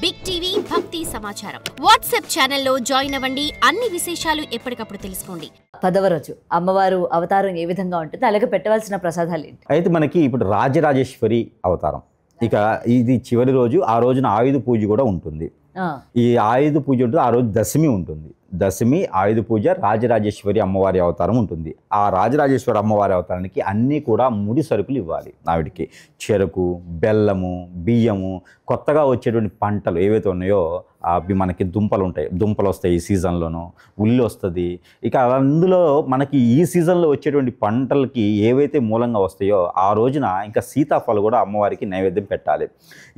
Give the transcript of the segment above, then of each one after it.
Big TV భక్తి సమాచారం WhatsApp ఛానల్లో జాయిన్ అవ్వండి. అన్ని విశేషాలు ఎప్పటికప్పుడు తెలుసుకోండి. 10వ రోజు అమ్మవారు అవతారం ఏ విధంగా ఉంటుంది, అలాగే పెట్టవలసిన ప్రసాదాలు ఏంటి? అయితే మనకి ఇప్పుడు రాజరాజేశ్వరి అవతారం, ఇక ఇది చివరి రోజు. ఆ రోజున ఆయుధ పూజ కూడా ఉంటుంది. ఈ ఆయుధ పూజ ఉంటుంది, ఆ రోజు దశమి ఉంటుంది. దశమి, ఆయుధ పూజ, రాజరాజేశ్వరి అమ్మవారి అవతారం ఉంటుంది. ఆ రాజరాజేశ్వరి అమ్మవారి అవతారానికి అన్నీ కూడా ముడి సరుకులు ఇవ్వాలి. ఆవిడికి చెరకు, బెల్లము, బియ్యము, కొత్తగా వచ్చేటువంటి పంటలు ఏవైతే ఉన్నాయో అవి మనకి దుంపలు ఉంటాయి, దుంపలు వస్తాయి ఈ సీజన్లోనూ, ఉల్లి వస్తుంది. ఇక అందులో మనకి ఈ సీజన్లో వచ్చేటువంటి పంటలకి ఏవైతే మూలంగా వస్తాయో ఆ రోజున ఇంకా సీతాఫలం కూడా అమ్మవారికి నైవేద్యం పెట్టాలి.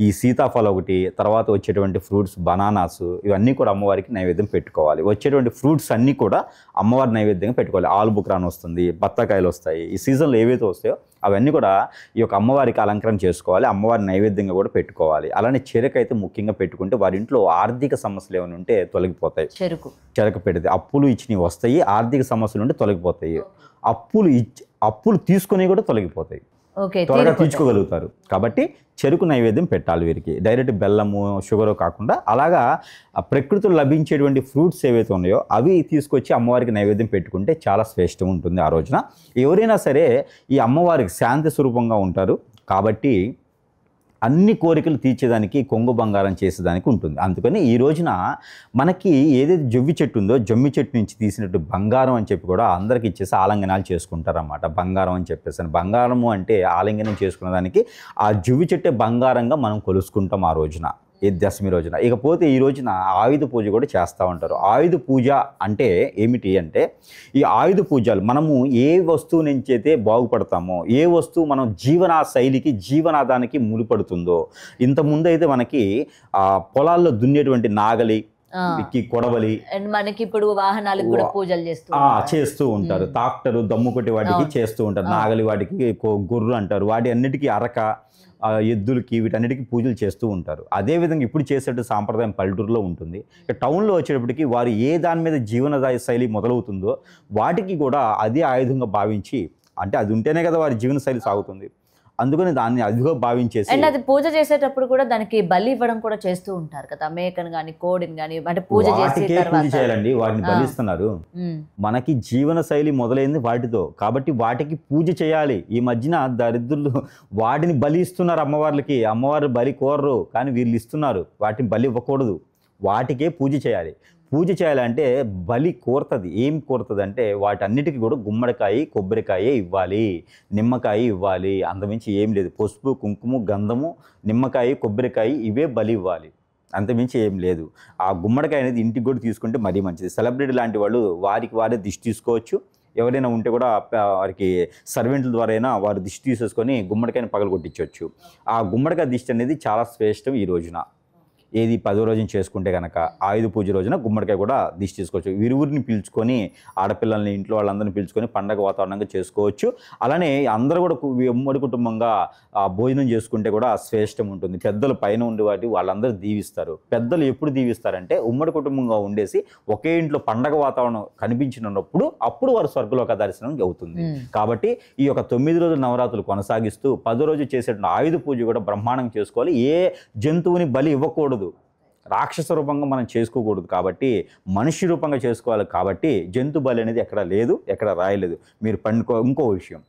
ఈ సీతాఫలం ఒకటి, తర్వాత వచ్చేటువంటి ఫ్రూట్స్, బనానాస్, ఇవన్నీ కూడా అమ్మవారికి నైవేద్యం పెట్టుకోవాలి. వచ్చేటువంటి ఫ్రూట్స్ అన్నీ కూడా అమ్మవారి నైవేద్యంగా పెట్టుకోవాలి. ఆలుబుక్రాన్ వస్తుంది, బత్తాకాయలు వస్తాయి. ఈ సీజన్లో ఏవైతే వస్తాయో అవన్నీ కూడా ఈ యొక్క అమ్మవారికి అలంకరణ చేసుకోవాలి, అమ్మవారి నైవేద్యంగా కూడా పెట్టుకోవాలి. అలానే చెరకు అయితే ముఖ్యంగా పెట్టుకుంటే వారి ఇంట్లో ఆర్థిక సమస్యలు ఏమైనా ఉంటే తొలగిపోతాయి. చెరకు పెడితే అప్పులు ఇచ్చినవి వస్తాయి, ఆర్థిక సమస్యలు ఉంటే తొలగిపోతాయి. అప్పులు తీసుకుని కూడా తొలగిపోతాయి, త్వరగా తీర్చుకోగలుగుతారు. కాబట్టి చెరుకు నైవేద్యం పెట్టాలి వీరికి. డైరెక్ట్ బెల్లము, షుగరు కాకుండా అలాగా ప్రకృతిలో లభించేటువంటి ఫ్రూట్స్ ఏవైతే ఉన్నాయో అవి తీసుకొచ్చి అమ్మవారికి నైవేద్యం పెట్టుకుంటే చాలా శ్రేష్టం ఉంటుంది ఆ రోజున. ఎవరైనా సరే ఈ అమ్మవారికి శాంతి స్వరూపంగా ఉంటారు కాబట్టి అన్ని కోరికలు తీర్చేదానికి, కొంగు బంగారం చేసేదానికి ఉంటుంది. అందుకని ఈ రోజున మనకి ఏదైతే జొవ్వి చెట్టు ఉందో జొమ్మి చెట్టు నుంచి తీసినట్టు బంగారం అని చెప్పి కూడా అందరికి ఇచ్చేసి ఆలింగనాలు చేసుకుంటారన్నమాట. బంగారం అని చెప్పేసి, బంగారము అంటే ఆలింగనం చేసుకునే దానికి ఆ జొవ్వి చెట్టే బంగారంగా మనం కొలుసుకుంటాం ఆ రోజున, ఈ దశమి రోజున. ఇకపోతే ఈ రోజున ఆయుధ పూజ కూడా చేస్తూ ఉంటారు. ఆయుధ పూజ అంటే ఏమిటి అంటే, ఈ ఆయుధ పూజలు మనము ఏ వస్తువు నుంచి అయితే బాగుపడతామో, ఏ వస్తువు మనం జీవన శైలికి, జీవనాధానికి ముడిపడుతుందో, ఇంతకుముందు అయితే మనకి పొలాల్లో దున్నేటువంటి నాగలి, కొడవలి, మనకి ఇప్పుడు వాహనాలకు కూడా పూజలు చేస్తూ ఉంటారు. ట్రాక్టరు, దమ్ము కొట్టి వాటికి చేస్తూ ఉంటారు. నాగలి వాటికి గొర్రెలు అంటారు. వాటి అన్నిటికీ అరక, ఎద్దులకి, వీటన్నిటికీ పూజలు చేస్తూ ఉంటారు. అదేవిధంగా ఇప్పుడు చేసేట సాంప్రదాయం పల్లెటూరులో ఉంటుంది. టౌన్లో వచ్చేటప్పటికి వారు ఏ దాని మీద జీవన శైలి మొదలవుతుందో వాటికి కూడా అదే ఆయుధంగా భావించి, అంటే అది ఉంటేనే కదా వారి జీవన శైలి సాగుతుంది, అందుకని దాన్ని అదిగా భావించేసి. అండ్ అది పూజ చేసేటప్పుడు కూడా దానికి బలి ఇవ్వడం కూడా చేస్తూ ఉంటారు కదా, మేకను కానీ కోడిని కానీ, అంటే పూజ చేయాలండి, వాటిని బలిస్తున్నారు. మనకి జీవన శైలి మొదలైంది వాటితో, కాబట్టి వాటికి పూజ చేయాలి. ఈ మధ్యన దరిద్రులు వాటిని బలి ఇస్తున్నారు అమ్మవార్లకి. అమ్మవారు బలి కోరరు కానీ వీళ్ళు ఇస్తున్నారు. వాటిని బలి ఇవ్వకూడదు, వాటికే పూజ చేయాలి. పూజ చేయాలంటే బలి కోరుతుంది. ఏం కోరుతుంది అంటే వాటన్నిటికీ కూడా గుమ్మడికాయ, కొబ్బరికాయ ఇవ్వాలి, నిమ్మకాయ ఇవ్వాలి, అంతమించి ఏం లేదు. పసుపు, కుంకుమ, గంధము, నిమ్మకాయ, కొబ్బరికాయ ఇవే బలి ఇవ్వాలి, అంతమించి ఏం లేదు. ఆ గుమ్మడికాయ అనేది ఇంటికి కూడా తీసుకుంటే మరీ మంచిది. సెలబ్రిటీ లాంటి వాళ్ళు వారికి వారే దిష్టి తీసుకోవచ్చు. ఎవరైనా ఉంటే కూడా వారికి సర్వెంట్ల ద్వారా అయినా వారు దిష్టి తీసేసుకొని గుమ్మడికాయని పగలు కొట్టించవచ్చు. ఆ గుమ్మడికాయ దిష్టి అనేది చాలా శ్రేష్టం ఈ రోజున. ఏది 10వ రోజున చేసుకుంటే కనుక ఆయుధ పూజ రోజున గుమ్మడికాయ కూడా దిష్టి తీసుకోవచ్చు. విరువురిని పిలుచుకొని, ఆడపిల్లల్ని, ఇంట్లో వాళ్ళందరినీ పిలుచుకొని పండగ వాతావరణంగా చేసుకోవచ్చు. అలానే అందరూ కూడా ఉమ్మడి కుటుంబంగా భోజనం చేసుకుంటే కూడా శ్రేష్టం ఉంటుంది. పెద్దలు పైన ఉండే వాటి వాళ్ళందరూ దీవిస్తారు. పెద్దలు ఎప్పుడు దీవిస్తారంటే ఉమ్మడి కుటుంబంగా ఉండేసి ఒకే ఇంట్లో పండగ వాతావరణం కనిపించినప్పుడు అప్పుడు వారు స్వర్గలోక దర్శనం అవుతుంది. కాబట్టి ఈ యొక్క 9 రోజుల నవరాత్రులు కొనసాగిస్తూ 10వ రోజు చేసే ఆయుధ పూజ కూడా బ్రహ్మాండంగా చేసుకోవాలి. ఏ జంతువుని బలి ఇవ్వకూడదు, రాక్షస రూపంగా మనం చేసుకోకూడదు. కాబట్టి మనిషి రూపంగా చేసుకోవాలి. కాబట్టి జంతు బలి అనేది ఎక్కడ లేదు, ఎక్కడ రాయలేదు. మీరు ఇంకో విషయం,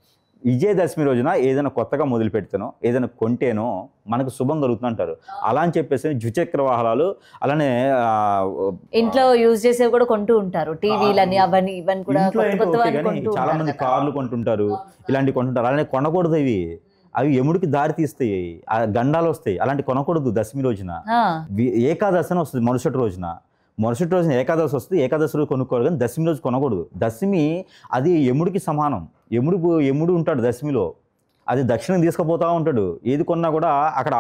విజయదశమి రోజున ఏదైనా కొత్తగా మొదలు పెడితేనో, ఏదైనా కొంటేనో మనకు శుభం కలుగుతుంది అంటారు. అలా అని చెప్పేసి ద్విచక్ర వాహనాలు, అలానే ఇంట్లో యూజ్ చేసేవి కూడా కొంటూ ఉంటారు. టీవీలని, అవన్నీ ఇవన్నీ కూడా చాలా మంది కార్లు కొంటుంటారు, ఇలాంటివి కొంటుంటారు. అలానే కొనకూడదు. అవి ఎముడికి దారి తీస్తాయి, గండాలు వస్తాయి. అలాంటి కొనకూడదు. దశమి రోజున ఏకాదశి అని వస్తుంది. మరుసటి రోజున ఏకాదశి వస్తుంది. ఏకాదశి రోజు కొనుక్కోవాలి కానీ దశమి రోజు కొనకూడదు. దశమి అది యముడికి సమానం. యముడు ఉంటాడు దశమిలో, అది దక్షిణం తీసుకుపోతూ ఉంటాడు. ఏది కొన్నా కూడా అక్కడ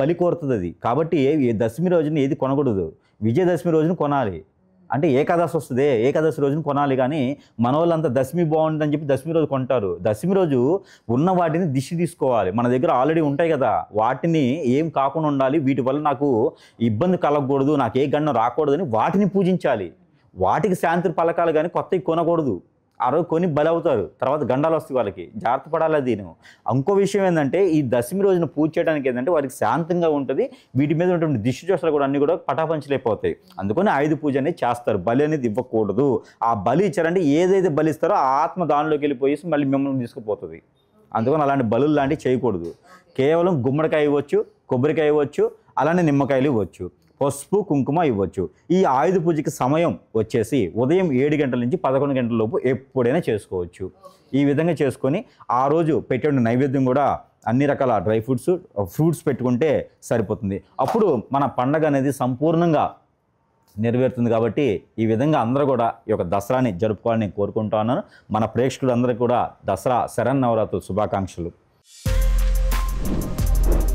బలి కోరుతుంది అది. కాబట్టి దశమి రోజున ఏది కొనకూడదు, విజయదశమి రోజున కొనాలి. అంటే ఏకాదశి వస్తుంది, ఏకాదశి రోజున కొనాలి. కానీ మన వాళ్ళంతా దశమి బాగుంటుందని చెప్పి దశమి రోజు కొంటారు. దశమి రోజు ఉన్న వాటిని దిష్టి తీసుకోవాలి. మన దగ్గర ఆల్రెడీ ఉంటాయి కదా, వాటిని ఏం కాకుండా ఉండాలి, వీటి వల్ల నాకు ఇబ్బంది కలగకూడదు, నాకు ఏ గండం రాకూడదని వాటిని పూజించాలి. వాటికి శాంతి పలకాలి కానీ కొత్తవి కొనకూడదు. ఆ రోజు కొని బలి అవుతారు, తర్వాత గండాలు వస్తాయి వాళ్ళకి, జాగ్రత్త పడాలి. దీని ఇంకో విషయం ఏంటంటే ఈ దశమి రోజున పూజ చేయడానికి ఏంటంటే వారికి శాంతంగా ఉంటుంది, వీటి మీద ఉన్నటువంటి దిష్టి దోషాలు కూడా అన్ని కూడా పటాపంచలైపోతాయి. అందుకని ఆయుధ పూజ అనేది చేస్తారు. బలి అనేది ఇవ్వకూడదు. ఆ బలి ఇచ్చారంటే ఏదైతే బలి ఇస్తారో ఆ ఆత్మ దానిలోకి వెళ్ళిపోయేసి మళ్ళీ మిమ్మల్ని తీసుకుపోతుంది. అందుకని అలాంటి బలులు లాంటివి చేయకూడదు. కేవలం గుమ్మడికాయ ఇవ్వచ్చు, కొబ్బరికాయ ఇవ్వచ్చు, అలానే నిమ్మకాయలు ఇవ్వచ్చు, పసుపు కుంకుమ ఇవ్వచ్చు. ఈ ఆయుధ పూజకి సమయం వచ్చేసి ఉదయం 7 గంటల నుంచి 11 గంటల లోపు ఎప్పుడైనా చేసుకోవచ్చు. ఈ విధంగా చేసుకొని ఆ రోజు పెట్టే నైవేద్యం కూడా అన్ని రకాల డ్రై ఫ్రూట్స్ పెట్టుకుంటే సరిపోతుంది. అప్పుడు మన పండగ అనేది సంపూర్ణంగా నెరవేరుతుంది. కాబట్టి ఈ విధంగా అందరూ కూడా ఈ యొక్క దసరాని జరుపుకోవాలని నేను కోరుకుంటున్నాను. మన ప్రేక్షకులందరికీ కూడా దసరా శరన్నవరాత్రుల శుభాకాంక్షలు.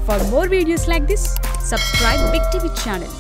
For more videos like this, subscribe Big TV channel.